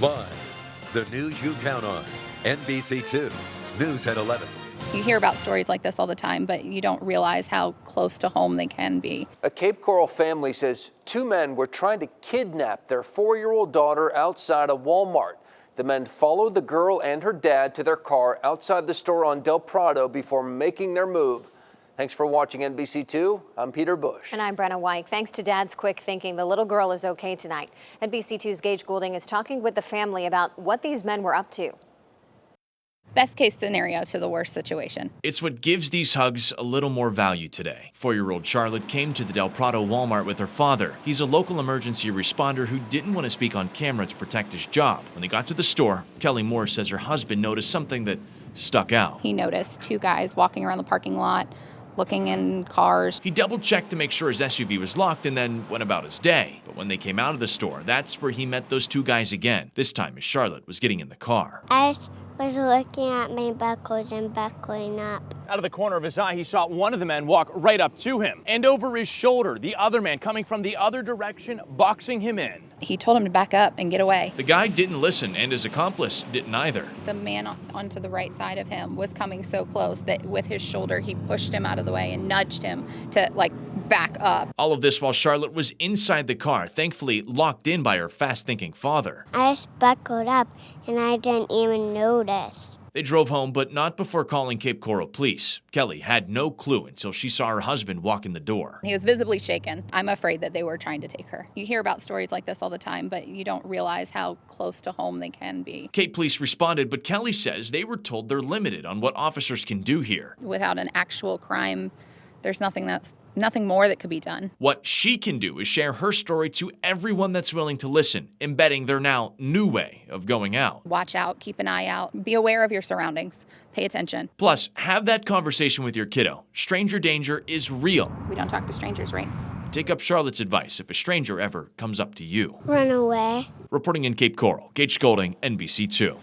Live, the news you count on. NBC2 News at 11. You hear about stories like this all the time, but you don't realize how close to home they can be. A Cape Coral family says two men were trying to kidnap their 4-year-old daughter outside a Walmart. The men followed the girl and her dad to their car outside the store on Del Prado before making their move. Thanks for watching NBC2. I'm Peter Bush. And I'm Brenna White. Thanks to Dad's quick thinking, the little girl is okay tonight. NBC2's Gage Goulding is talking with the family about what these men were up to. Best case scenario to the worst situation. It's what gives these hugs a little more value today. 4-year-old Charlotte came to the Del Prado Walmart with her father. He's a local emergency responder who didn't want to speak on camera to protect his job. When they got to the store, Kelly Moore says her husband noticed something that stuck out. He noticed two guys walking around the parking lot, looking in cars. He double-checked to make sure his SUV was locked and then went about his day. But when they came out of the store, that's where he met those two guys again. This time as Charlotte was getting in the car. I was looking at my buckles and buckling up. Out of the corner of his eye, he saw one of the men walk right up to him. And over his shoulder, the other man coming from the other direction, boxing him in. He told him to back up and get away. The guy didn't listen, and his accomplice didn't either. The man onto the right side of him was coming so close that with his shoulder, he pushed him out of the way and nudged him to, back up. All of this while Charlotte was inside the car, thankfully locked in by her fast-thinking father. I just buckled up and I didn't even notice. They drove home, but not before calling Cape Coral police. Kelly had no clue until she saw her husband walk in the door. He was visibly shaken. I'm afraid that they were trying to take her. You hear about stories like this all the time, but you don't realize how close to home they can be. Cape police responded, but Kelly says they were told they're limited on what officers can do here. Without an actual crime, there's nothing more that could be done. What she can do is share her story to everyone that's willing to listen, embedding their now new way of going out. Watch out, keep an eye out, be aware of your surroundings, pay attention. Plus, have that conversation with your kiddo. Stranger danger is real. We don't talk to strangers, right? Take up Charlotte's advice if a stranger ever comes up to you. Run away. Reporting in Cape Coral, Gage Goulding, NBC2.